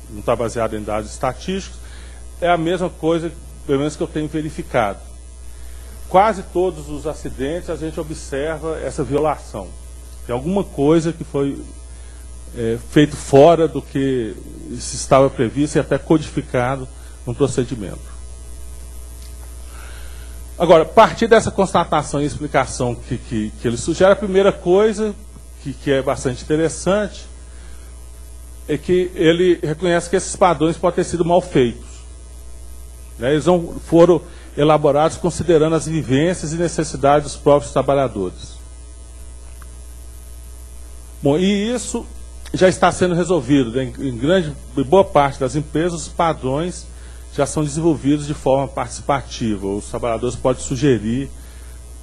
não está baseado em dados estatísticos, é a mesma coisa, pelo menos que eu tenho verificado. Quase todos os acidentes a gente observa essa violação. Tem alguma coisa que foi feito fora do que se estava previsto e até codificado no procedimento. Agora, a partir dessa constatação e explicação que ele sugere, a primeira coisa que é bastante interessante é que ele reconhece que esses padrões podem ter sido mal feitos. Eles não foram elaborados considerando as vivências e necessidades dos próprios trabalhadores. Bom, e isso já está sendo resolvido, né? Em boa parte das empresas, os padrões já são desenvolvidos de forma participativa. Os trabalhadores podem sugerir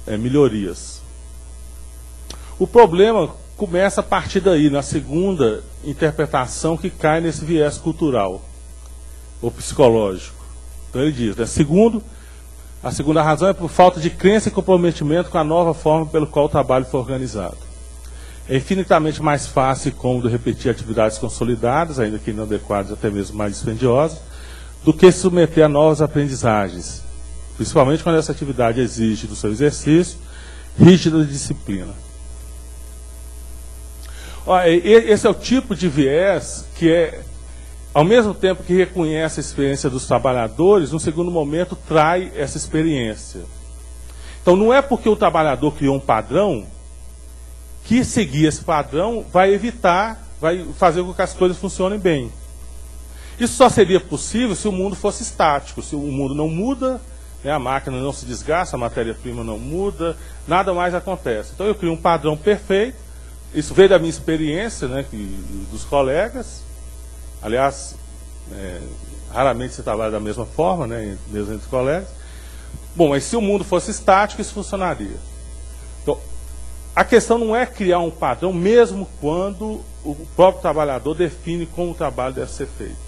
melhorias. O problema começa a partir daí, na segunda interpretação que cai nesse viés cultural ou psicológico. Então ele diz, né, a segunda razão é por falta de crença e comprometimento com a nova forma pelo qual o trabalho foi organizado. É infinitamente mais fácil e cômodo repetir atividades consolidadas, ainda que inadequadas, até mesmo mais dispendiosas, do que se submeter a novas aprendizagens, principalmente quando essa atividade exige do seu exercício rígida disciplina. Esse é o tipo de viés que ao mesmo tempo que reconhece a experiência dos trabalhadores, no segundo momento trai essa experiência. Então não é porque o trabalhador criou um padrão que seguir esse padrão vai fazer com que as coisas funcionem bem. Isso só seria possível se o mundo fosse estático, se o mundo não muda, né, a máquina não se desgasta, a matéria-prima não muda, nada mais acontece. Então eu crio um padrão perfeito, isso veio da minha experiência, né, dos colegas, aliás, raramente se trabalha da mesma forma, né, mesmo entre colegas. Bom, mas se o mundo fosse estático, isso funcionaria. Então, a questão não é criar um padrão, mesmo quando o próprio trabalhador define como o trabalho deve ser feito.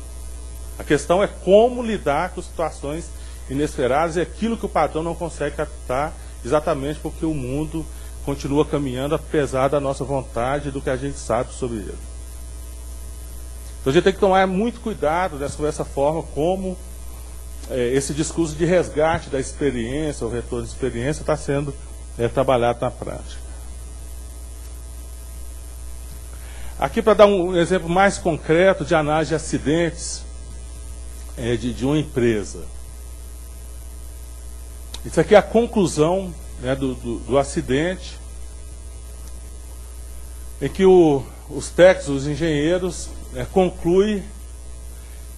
A questão é como lidar com situações inesperadas e aquilo que o padrão não consegue captar, exatamente porque o mundo continua caminhando apesar da nossa vontade e do que a gente sabe sobre ele. Então a gente tem que tomar muito cuidado dessa forma como esse discurso de resgate da experiência, o retorno de experiência, está sendo trabalhado na prática. Aqui, para dar um exemplo mais concreto de análise de acidentes de uma empresa. Isso aqui é a conclusão, né, do acidente, em que os técnicos, os engenheiros, concluem,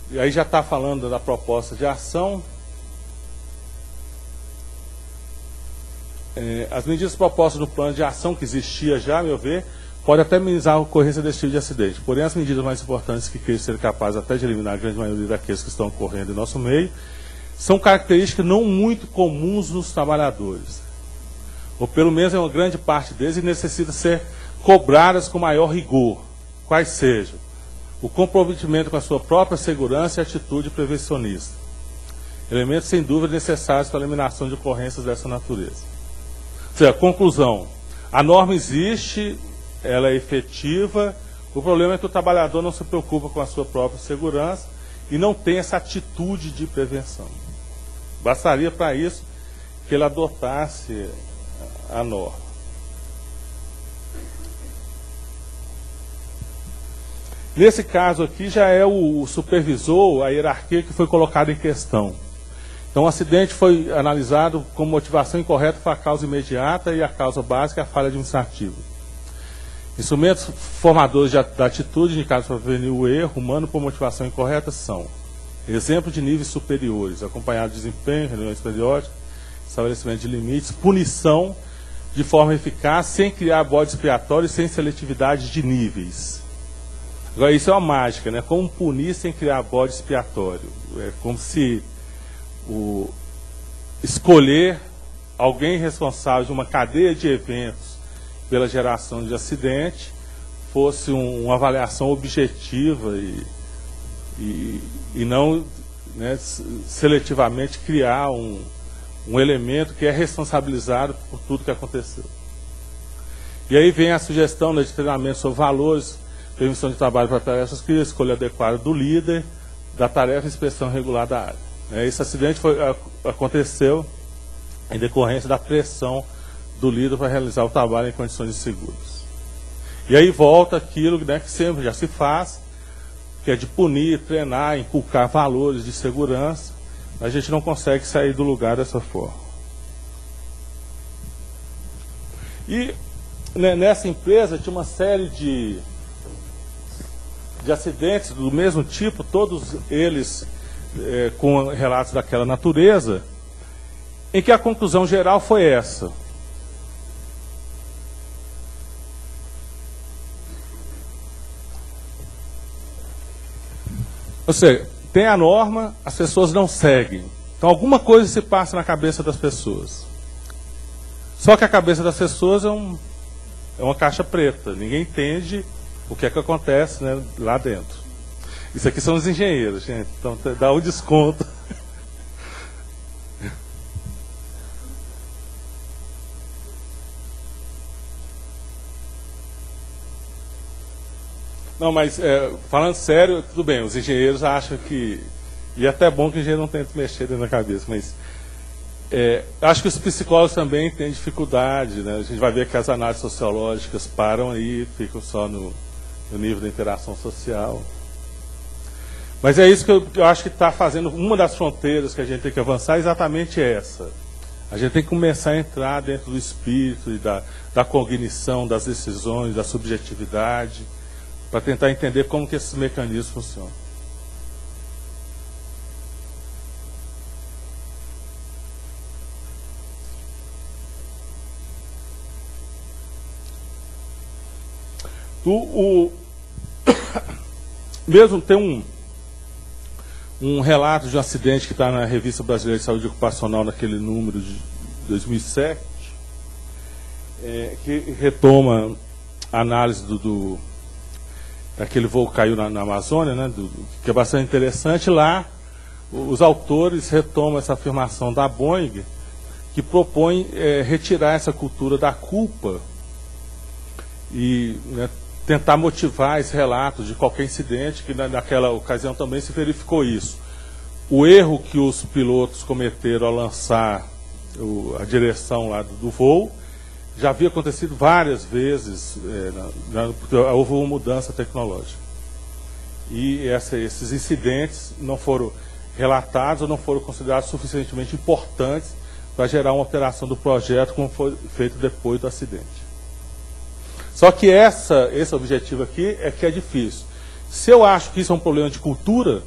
e aí já está falando da proposta de ação. As medidas propostas no plano de ação, que existia já, a meu ver, pode até minimizar a ocorrência desse tipo de acidente. Porém, as medidas mais importantes que queiram ser capazes até de eliminar a grande maioria daqueles que estão ocorrendo em nosso meio, são características não muito comuns nos trabalhadores. Ou pelo menos é uma grande parte deles e necessita ser cobradas com maior rigor, quais sejam o comprometimento com a sua própria segurança e atitude prevencionista. Elementos sem dúvida necessários para a eliminação de ocorrências dessa natureza. Ou seja, conclusão, a norma existe, ela é efetiva, o problema é que o trabalhador não se preocupa com a sua própria segurança e não tem essa atitude de prevenção. Bastaria para isso que ele adotasse a norma. Nesse caso aqui já é o supervisor, a hierarquia que foi colocada em questão. Então o acidente foi analisado como motivação incorreta para a causa imediata e a causa básica é a falha administrativa. Instrumentos formadores da atitude indicados para prevenir o erro humano por motivação incorreta são exemplo de níveis superiores, acompanhado de desempenho, reuniões periódicas, estabelecimento de limites, punição de forma eficaz, sem criar bode expiatório e sem seletividade de níveis. Agora, isso é uma mágica, né? Como punir sem criar bode expiatório? É como se escolher alguém responsável de uma cadeia de eventos pela geração de acidente fosse uma avaliação objetiva e não, né, seletivamente criar um elemento que é responsabilizado por tudo que aconteceu. E aí vem a sugestão, né, de treinamento sobre valores. permissão de trabalho para tarefas que escolha adequada do líder, da tarefa e inspeção regular da área. Esse acidente aconteceu em decorrência da pressão do líder para realizar o trabalho em condições inseguras. E aí volta aquilo, né, que sempre já se faz, que é de punir, treinar, inculcar valores de segurança. A gente não consegue sair do lugar dessa forma. E nessa empresa tinha uma série de acidentes do mesmo tipo, todos eles com relatos daquela natureza, em que a conclusão geral foi essa. Ou seja, tem a norma, as pessoas não seguem. Então alguma coisa se passa na cabeça das pessoas. Só que a cabeça das pessoas é uma caixa preta. Ninguém entende o que é que acontece, né, lá dentro. Isso aqui são os engenheiros, gente. Então dá um desconto. Não, mas falando sério, tudo bem, os engenheiros acham que... E é até bom que o engenheiro não tente mexer dentro da cabeça, mas... acho que os psicólogos também têm dificuldade, né? A gente vai ver que as análises sociológicas param aí, ficam só no nível da interação social. Mas é isso que eu acho que está fazendo, uma das fronteiras que a gente tem que avançar é exatamente essa. A gente tem que começar a entrar dentro do espírito e da cognição, das decisões, da subjetividade, para tentar entender como que esses mecanismos funcionam. Mesmo tem um relato de um acidente que está na Revista Brasileira de Saúde Ocupacional, naquele número de 2007, que retoma a análise daquele voo que caiu na Amazônia, né, que é bastante interessante. Lá, os autores retomam essa afirmação da Boeing, que propõe retirar essa cultura da culpa e, né, tentar motivar esse relato de qualquer incidente, que naquela ocasião também se verificou isso. O erro que os pilotos cometeram ao lançar a direção lá do voo já havia acontecido várias vezes, porque houve uma mudança tecnológica. E esses incidentes não foram relatados ou não foram considerados suficientemente importantes para gerar uma alteração do projeto, como foi feito depois do acidente. Só que esse objetivo aqui é que é difícil. Se eu acho que isso é um problema de cultura,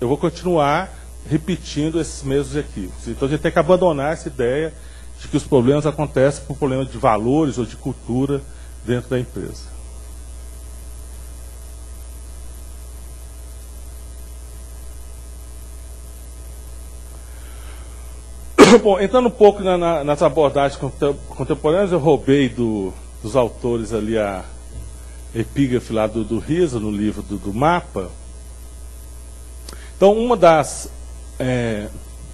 eu vou continuar repetindo esses mesmos equívocos. Então a gente tem que abandonar essa ideia de que os problemas acontecem por problema de valores ou de cultura dentro da empresa. Bom, entrando um pouco nas abordagens contemporâneas, eu roubei dos autores ali a epígrafe lá do Riso, no livro do Mapa. Então, uma das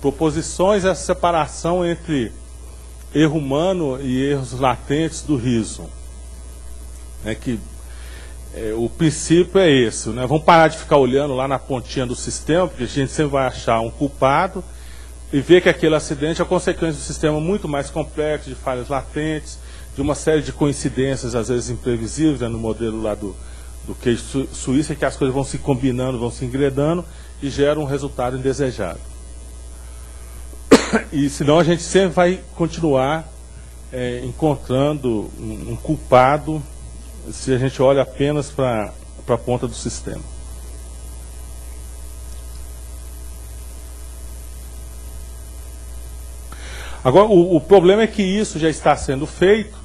proposições é a separação entre erro humano e erros latentes do Riso. O princípio é esse, né? Vamos parar de ficar olhando lá na pontinha do sistema, porque a gente sempre vai achar um culpado, e ver que aquele acidente é a consequência de um sistema muito mais complexo, de falhas latentes, de uma série de coincidências, às vezes imprevisíveis, né, no modelo lá do queijo suíço, que as coisas vão se combinando, vão se engredando e geram um resultado indesejado. E senão a gente sempre vai continuar encontrando um culpado se a gente olha apenas para a ponta do sistema. Agora, o problema é que isso já está sendo feito,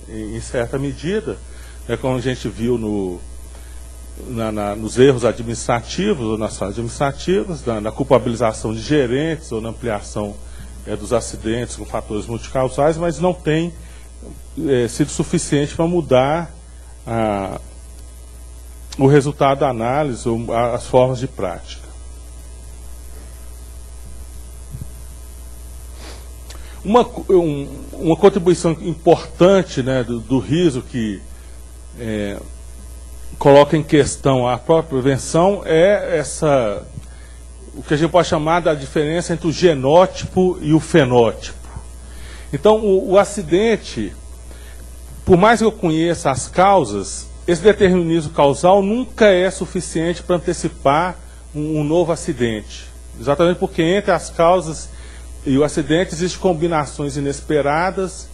em certa medida, como a gente viu nos erros administrativos, ou nas falhas administrativas, na culpabilização de gerentes, ou na ampliação dos acidentes com fatores multicausais, mas não tem sido suficiente para mudar o resultado da análise, ou as formas de prática. Uma contribuição importante, né, do Riso, que coloca em questão a própria prevenção é o que a gente pode chamar da diferença entre o genótipo e o fenótipo. Então, o acidente, por mais que eu conheça as causas, esse determinismo causal nunca é suficiente para antecipar um novo acidente. Exatamente porque entre as causas e o acidente existem combinações inesperadas,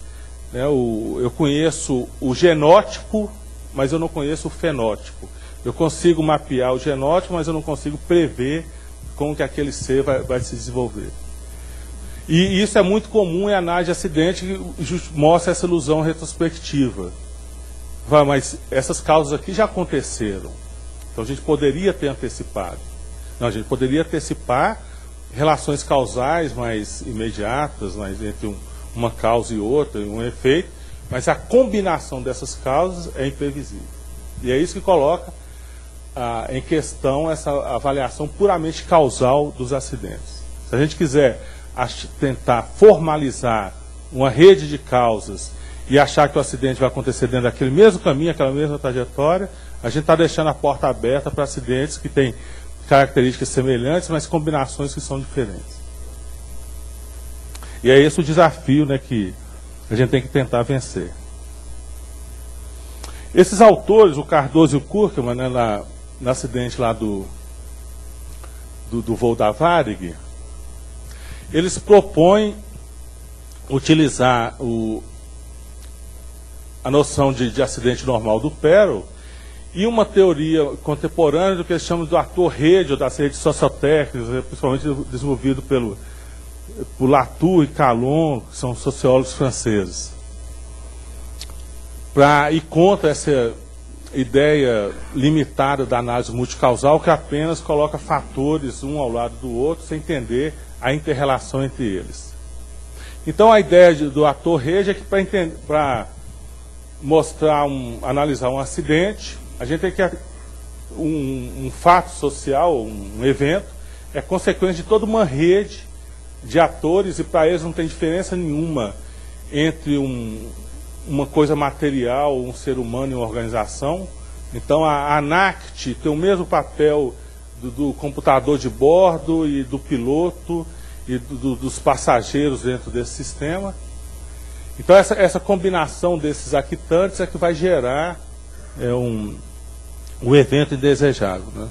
né? Eu conheço o genótipo, mas eu não conheço o fenótipo. Eu consigo mapear o genótipo, mas eu não consigo prever como que aquele ser vai se desenvolver. E isso é muito comum em análise de acidente, que mostra essa ilusão retrospectiva. Mas essas causas aqui já aconteceram. Então a gente poderia ter antecipado. Não, a gente poderia antecipar relações causais mais imediatas, mais entre uma causa e outra, um efeito, mas a combinação dessas causas é imprevisível. E é isso que coloca em questão essa avaliação puramente causal dos acidentes. Se a gente quiser tentar formalizar uma rede de causas e achar que o acidente vai acontecer dentro daquele mesmo caminho, aquela mesma trajetória, a gente está deixando a porta aberta para acidentes que têm características semelhantes, mas combinações que são diferentes. E é esse o desafio, né, que a gente tem que tentar vencer. Esses autores, o Cardoso e o Kurkman, né, no acidente lá do voo da Varig, eles propõem utilizar a noção de acidente normal do Pero e uma teoria contemporânea do que eles chamam do ator-rede, ou das redes sociotécnicas, principalmente desenvolvido por Latour e Calon, que são sociólogos franceses. Para ir contra essa ideia limitada da análise multicausal, que apenas coloca fatores um ao lado do outro, sem entender a inter-relação entre eles. Então a ideia do ator-rede é que para mostrar, analisar um acidente, a gente tem que um fato social, um evento, é consequência de toda uma rede de atores, e para eles não tem diferença nenhuma entre uma coisa material, um ser humano e uma organização. Então a ANACT tem o mesmo papel do computador de bordo e do piloto e dos passageiros dentro desse sistema. Então essa combinação desses actantes é que vai gerar um evento indesejável, né?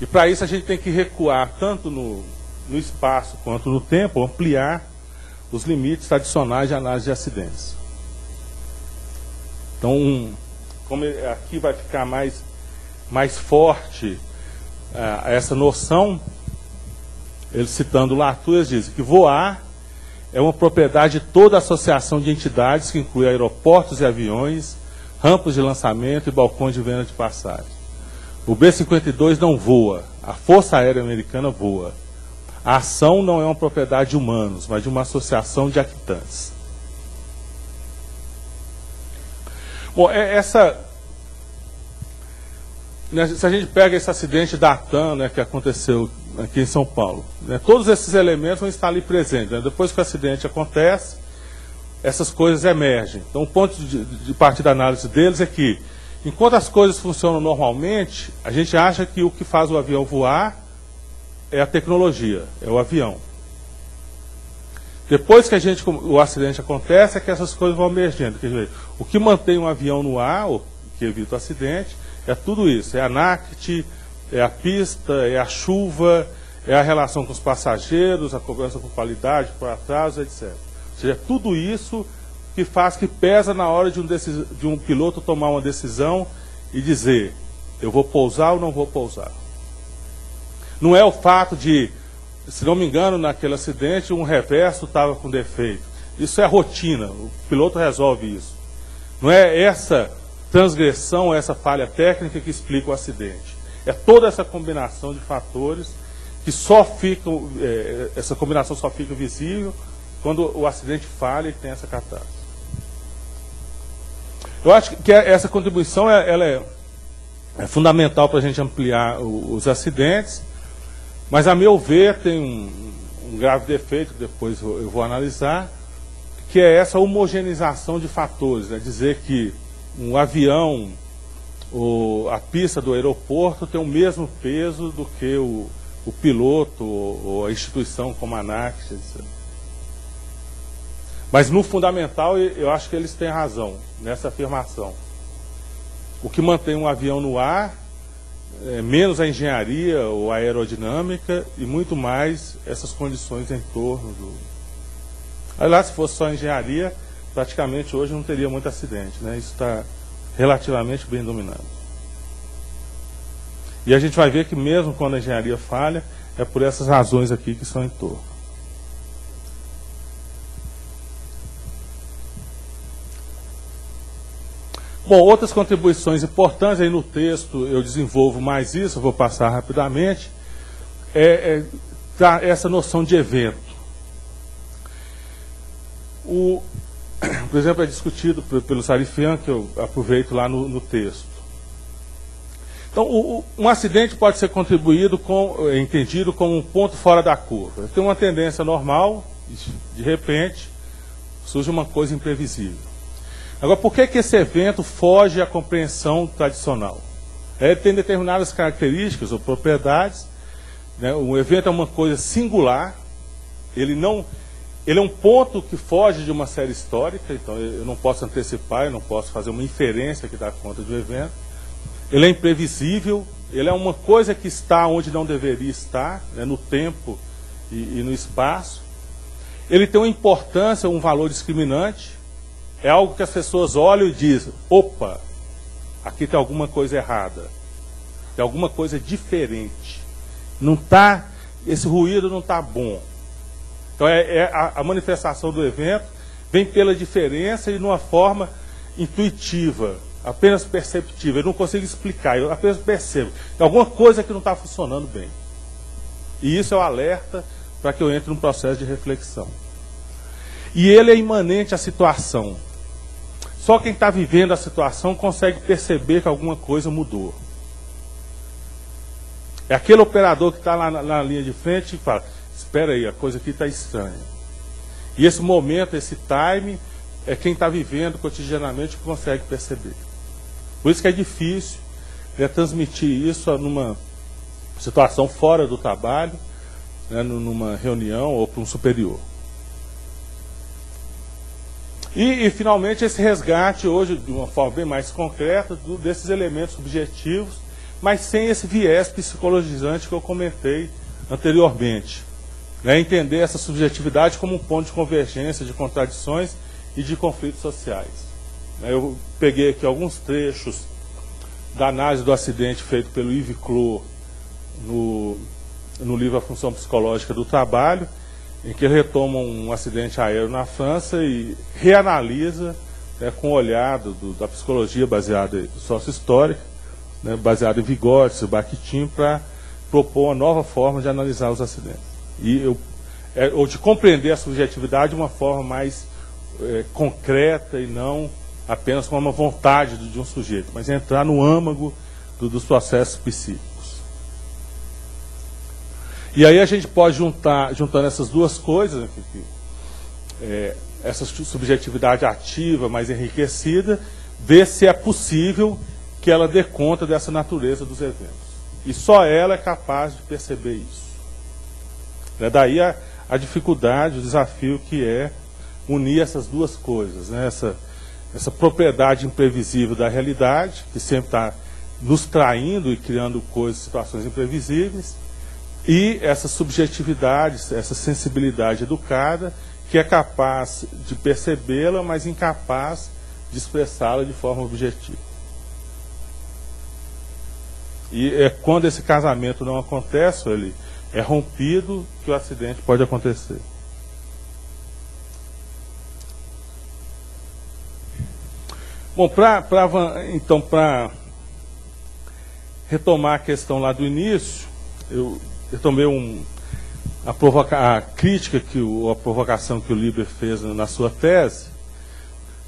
E para isso a gente tem que recuar tanto no espaço quanto no tempo, ampliar os limites tradicionais de análise de acidentes. Então, como aqui vai ficar mais forte essa noção, eles citando Latour, eles dizem que voar é uma propriedade de toda a associação de entidades que inclui aeroportos e aviões, rampas de lançamento e balcões de venda de passagem. O B-52 não voa, a Força Aérea Americana voa. A ação não é uma propriedade de humanos, mas de uma associação de actantes. Bom, se a gente pega esse acidente da TAM, né, que aconteceu aqui em São Paulo, né, todos esses elementos vão estar ali presentes, né? Depois que o acidente acontece, essas coisas emergem. Então o ponto de partida da análise deles é que, enquanto as coisas funcionam normalmente, a gente acha que o que faz o avião voar é a tecnologia, é o avião. Depois que o acidente acontece, é que essas coisas vão emergendo. Quer dizer, o que mantém um avião no ar, ou que evita o acidente, é tudo isso. É a ANACT, é a pista, é a chuva, é a relação com os passageiros, a cobrança por qualidade, por atraso, etc. Ou seja, é tudo isso que faz, que pesa na hora de um piloto tomar uma decisão e dizer, eu vou pousar ou não vou pousar. Não é o fato de, se não me engano, naquele acidente, um reverso estava com defeito. Isso é rotina, o piloto resolve isso. Não é essa transgressão, essa falha técnica que explica o acidente. É toda essa combinação de fatores que só ficam, essa combinação só fica visível quando o acidente falha e tem essa catástrofe. Eu acho que essa contribuição ela é fundamental para a gente ampliar os acidentes, mas, a meu ver, tem um grave defeito, que depois eu vou analisar, que é essa homogeneização de fatores, né? Dizer que um avião a pista do aeroporto tem o mesmo peso do que o piloto ou a instituição como a ANAC. Mas no fundamental eu acho que eles têm razão nessa afirmação. O que mantém um avião no ar é menos a engenharia ou a aerodinâmica e muito mais essas condições em torno do... Aliás, se fosse só a engenharia, praticamente hoje não teria muito acidente, né? Isso está relativamente bem dominado. E a gente vai ver que mesmo quando a engenharia falha, é por essas razões aqui que são em torno. Bom, outras contribuições importantes, aí no texto eu desenvolvo mais isso, eu vou passar rapidamente, essa noção de evento. Por exemplo, é discutido pelo Sarifian, que eu aproveito lá no texto. Então, um acidente pode ser entendido como um ponto fora da curva. Tem uma tendência normal, de repente, surge uma coisa imprevisível. Agora, por que esse evento foge à compreensão tradicional? Ele tem determinadas características ou propriedades, né? O evento é uma coisa singular, ele é um ponto que foge de uma série histórica, então eu não posso antecipar, eu não posso fazer uma inferência que dá conta do evento. Ele é imprevisível, ele é uma coisa que está onde não deveria estar, né, no tempo e no espaço. Ele tem uma importância, um valor discriminante, é algo que as pessoas olham e dizem, opa, aqui tem alguma coisa errada, tem alguma coisa diferente, esse ruído não está bom. Então a manifestação do evento vem pela diferença e de uma forma intuitiva, apenas perceptível. Eu não consigo explicar, eu apenas percebo. Tem alguma coisa que não está funcionando bem. E isso é o alerta para que eu entre num processo de reflexão. E ele é imanente à situação. Só quem está vivendo a situação consegue perceber que alguma coisa mudou. É aquele operador que está lá na linha de frente e fala, espera aí, a coisa aqui está estranha. E esse momento, esse time, é quem está vivendo cotidianamente que consegue perceber. Por isso que é difícil transmitir isso numa situação fora do trabalho, né, numa reunião ou para um superior. E finalmente esse resgate hoje, de uma forma bem mais concreta, desses elementos subjetivos, mas sem esse viés psicologizante que eu comentei anteriormente. Né, entender essa subjetividade como um ponto de convergência, de contradições e de conflitos sociais. Eu peguei aqui alguns trechos da análise do acidente feito pelo Yves Clos no livro A Função Psicológica do Trabalho, em que ele retoma um acidente aéreo na França e reanalisa, com o olhar da psicologia baseada em sócio-histórica, né, baseada em Vygotsky, Bakhtin, para propor uma nova forma de analisar os acidentes. Ou de compreender a subjetividade de uma forma mais concreta e não apenas com uma vontade de um sujeito, mas entrar no âmago dos processos psíquicos. E aí a gente pode juntando essas duas coisas, essa subjetividade ativa, mais enriquecida, ver se é possível que ela dê conta dessa natureza dos eventos. E só ela é capaz de perceber isso. Daí a dificuldade, o desafio que é unir essas duas coisas, né? Essa propriedade imprevisível da realidade, que sempre está nos traindo e criando situações imprevisíveis, e essa subjetividade, essa sensibilidade educada, que é capaz de percebê-la, mas incapaz de expressá-la de forma objetiva. E é quando esse casamento não acontece, ele é rompido, que o acidente pode acontecer. Bom, então, para retomar a questão lá do início, eu tomei a crítica, a provocação que o Lieber fez na sua tese,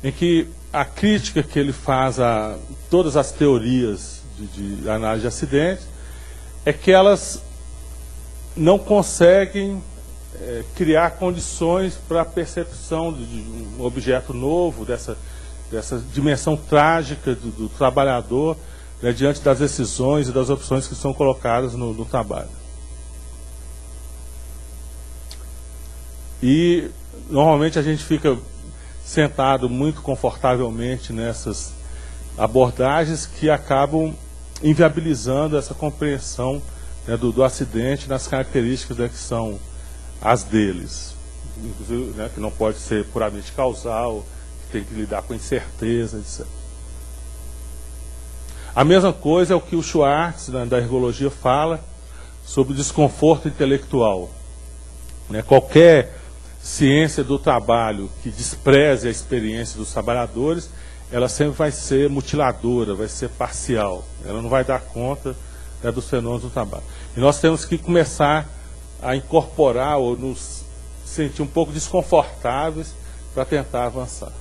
em que a crítica que ele faz a todas as teorias de análise de acidentes é que elas não conseguem criar condições para a percepção de um objeto novo, dessa dimensão trágica do trabalhador, né, diante das decisões e das opções que são colocadas no trabalho. E normalmente a gente fica sentado muito confortavelmente nessas abordagens que acabam inviabilizando essa compreensão, né, do acidente nas características, né, que são as deles. Inclusive, né, que não pode ser puramente causal, que tem que lidar com incerteza, etc. A mesma coisa é o que o Schwartz, né, da ergologia, fala sobre o desconforto intelectual. Né, qualquer ciência do trabalho que despreze a experiência dos trabalhadores, ela sempre vai ser mutiladora, vai ser parcial. Ela não vai dar conta, né, dos fenômenos do trabalho. E nós temos que começar a incorporar ou nos sentir um pouco desconfortáveis para tentar avançar.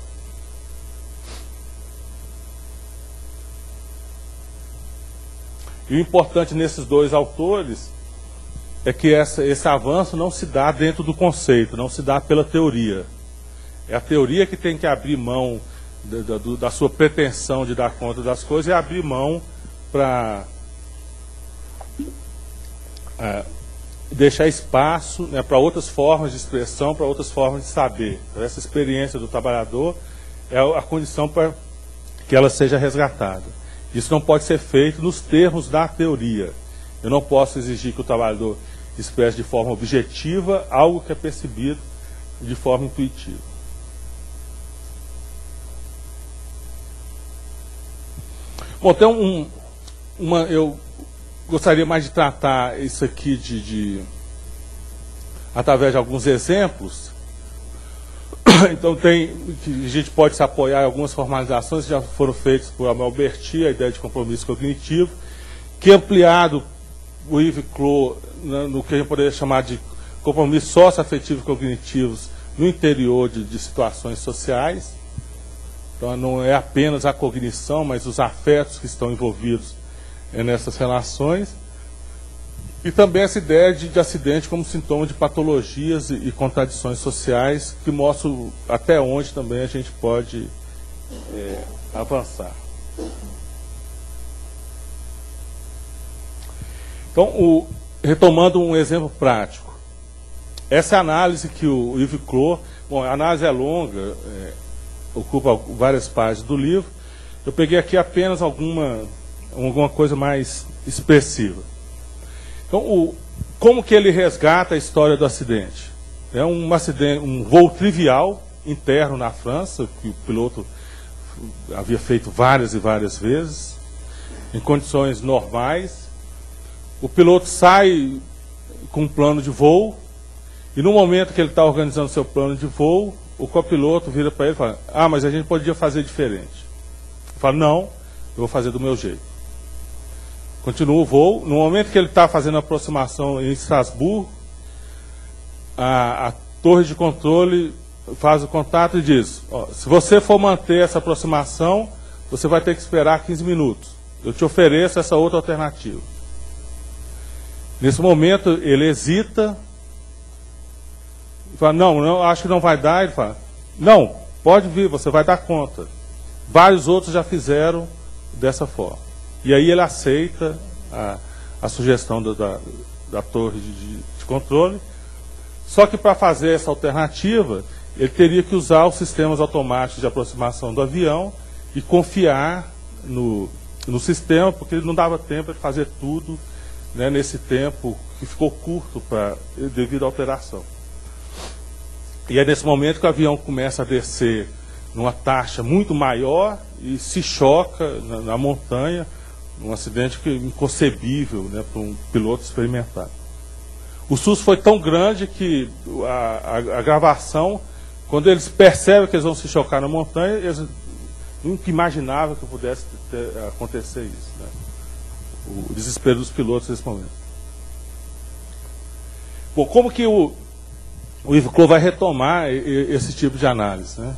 E o importante nesses dois autores é que esse avanço não se dá dentro do conceito, não se dá pela teoria. É a teoria que tem que abrir mão da sua pretensão de dar conta das coisas e abrir mão para deixar espaço, né, para outras formas de expressão, para outras formas de saber. Essa experiência do trabalhador é a condição para que ela seja resgatada. Isso não pode ser feito nos termos da teoria. Eu não posso exigir que o trabalhador expresse de forma objetiva algo que é percebido de forma intuitiva. Bom, tem eu gostaria mais de tratar isso aqui através de alguns exemplos. Então a gente pode se apoiar em algumas formalizações que já foram feitas por Amalberti, a ideia de compromisso cognitivo, que é ampliado o Yves Clos, no que a gente poderia chamar de compromissos socioafetivos e cognitivos no interior de situações sociais. Então não é apenas a cognição, mas os afetos que estão envolvidos nessas relações. E também essa ideia de acidente como sintoma de patologias e contradições sociais, que mostram até onde também a gente pode avançar. Então, retomando um exemplo prático, essa análise que o Yves Clos, bom, a análise é longa, ocupa várias páginas do livro, eu peguei aqui apenas alguma coisa mais expressiva. Então, como que ele resgata a história do acidente? É um voo trivial interno na França, que o piloto havia feito várias e várias vezes, em condições normais. O piloto sai com um plano de voo, e no momento que ele está organizando seu plano de voo, o copiloto vira para ele e fala: ah, mas a gente podia fazer diferente. Ele fala: não, eu vou fazer do meu jeito. Continua o voo. No momento que ele está fazendo a aproximação em Estrasburgo, a torre de controle faz o contato e diz: ó, se você for manter essa aproximação, você vai ter que esperar 15 minutos. Eu te ofereço essa outra alternativa. Nesse momento ele hesita, fala: não, acho que não vai dar. Ele fala: não, pode vir, você vai dar conta. Vários outros já fizeram dessa forma. E aí ele aceita a sugestão da torre de controle. Só que para fazer essa alternativa, ele teria que usar os sistemas automáticos de aproximação do avião e confiar no sistema, porque ele não dava tempo de fazer tudo, né, nesse tempo que ficou curto devido à alteração. E é nesse momento que o avião começa a descer numa taxa muito maior e se choca na montanha, um acidente inconcebível, né, para um piloto experimentado. O susto foi tão grande que a gravação, quando eles percebem que eles vão se chocar na montanha, eles nunca imaginavam que pudesse acontecer isso, né? O desespero dos pilotos nesse momento. Bom, como que o Yves Clos vai retomar esse tipo de análise, né?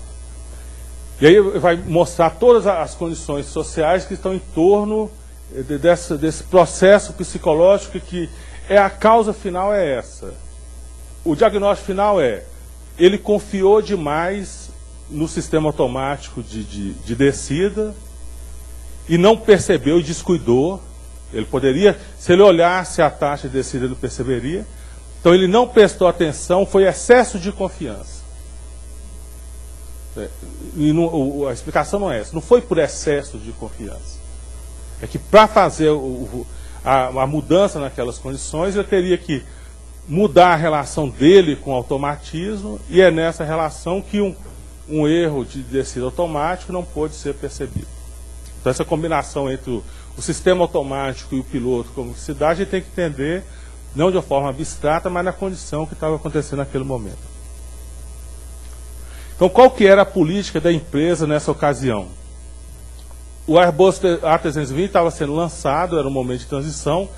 E aí vai mostrar todas as condições sociais que estão em torno desse processo psicológico, que a causa final é essa. O diagnóstico final ele confiou demais no sistema automático de descida e não percebeu e descuidou. Ele poderia, se ele olhasse a taxa de descida, ele perceberia. Então ele não prestou atenção, foi excesso de confiança. E a explicação não é essa, não foi por excesso de confiança. É que para fazer a mudança naquelas condições, ele teria que mudar a relação dele com o automatismo, e é nessa relação que um erro de descida automático não pode ser percebido. Então essa combinação entre o sistema automático e o piloto como se dá, a gente tem que entender, não de uma forma abstrata, mas na condição que estava acontecendo naquele momento. Então qual que era a política da empresa nessa ocasião? O Airbus A320 estava sendo lançado, era um momento de transição,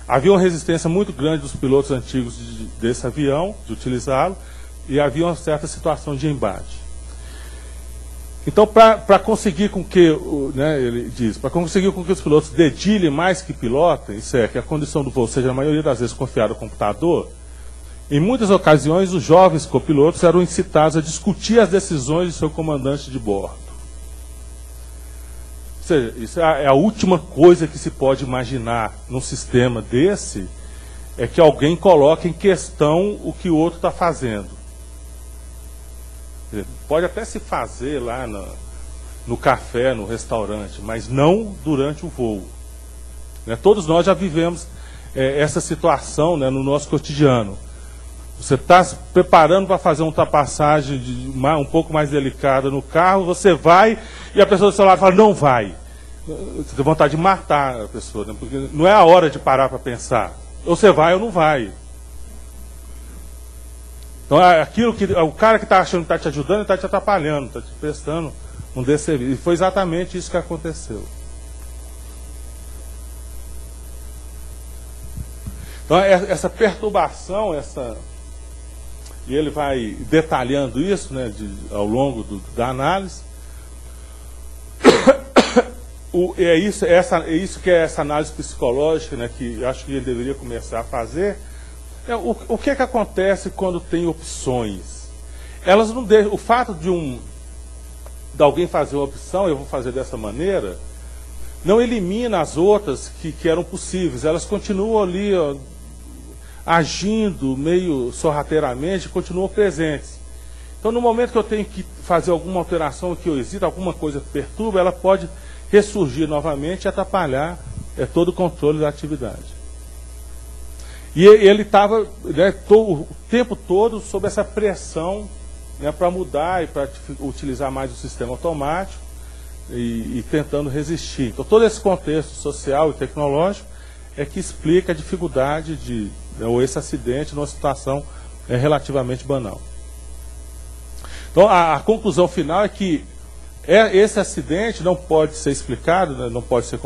havia uma resistência muito grande dos pilotos antigos desse avião, de utilizá-lo, e havia uma certa situação de embate. Então, para conseguir com que, ele diz, para conseguir com que os pilotos dedilhem mais que pilotem, isso é, que a condição do voo seja, na maioria das vezes, confiada ao computador, em muitas ocasiões, os jovens copilotos eram incitados a discutir as decisões de seu comandante de bordo. Ou seja, isso é a última coisa que se pode imaginar num sistema desse, é que alguém coloque em questão o que o outro está fazendo. Pode até se fazer lá no café, no restaurante, mas não durante o voo. Todos nós já vivemos essa situação no nosso cotidiano. Você está se preparando para fazer uma ultrapassagem um pouco mais delicada no carro, você vai e a pessoa do seu lado fala, não vai. Você tem vontade de matar a pessoa, porque não é a hora de parar para pensar. Ou você vai ou não vai. Então, aquilo que o cara que está achando que está te ajudando, está te atrapalhando, está te prestando um desserviço. E foi exatamente isso que aconteceu. Então, essa perturbação, e ele vai detalhando isso ao longo da análise. É isso que é essa análise psicológica, que eu acho que ele deveria começar a fazer. O que acontece quando tem opções? Elas não deixam, o fato de alguém fazer uma opção, eu vou fazer dessa maneira, não elimina as outras que eram possíveis. Elas continuam ali, agindo meio sorrateiramente, continuam presentes. Então, no momento que eu tenho que fazer alguma alteração, que eu hesito, alguma coisa perturba, ela pode ressurgir novamente e atrapalhar todo o controle da atividade. E ele estava o tempo todo sob essa pressão para mudar e para utilizar mais o sistema automático e tentando resistir. Então, todo esse contexto social e tecnológico é que explica a dificuldade ou esse acidente numa situação relativamente banal. Então, a conclusão final é que esse acidente não pode ser explicado, não pode ser